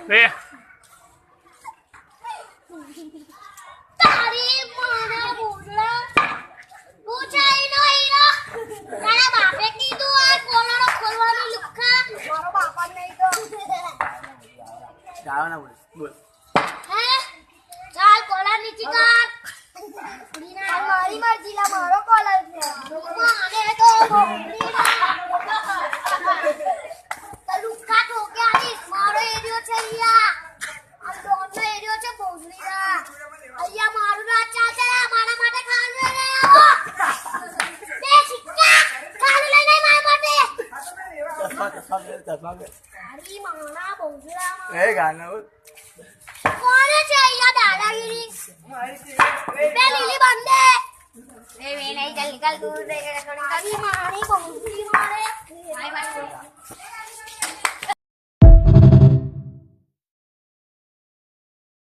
રે તારી મારા બોલડા પૂછાઈ નો હીરો તારા બાપે કીધું આ કોલરો ખોલવાનું લુખ્ખા મારો બાપ જ નહીં તો જાવ ના બોલ હે ચાલ કોલર નીચે કર ઉડીના મારી મરજી લા મારો કોલર છે માને તો તો લુખ્ખા ઠોક્યા ની મારો એરિયો છે યા આ ડોનનો એરિયો છે બોઝડીના અહીંયા મારું રાત ચાલશે મારા માટે ખાવાનું લઈને આવો બે સિક્કા ખાવાનું લઈને મારા માટે ચશ્મા તારી માના બોઝડા એ ગાના કોણ છે અહીંયા દાદાગીરી બે લીલી બંદે એ વે નહીં જલ્દી કલ દૂર દે તારી માની બોઝડી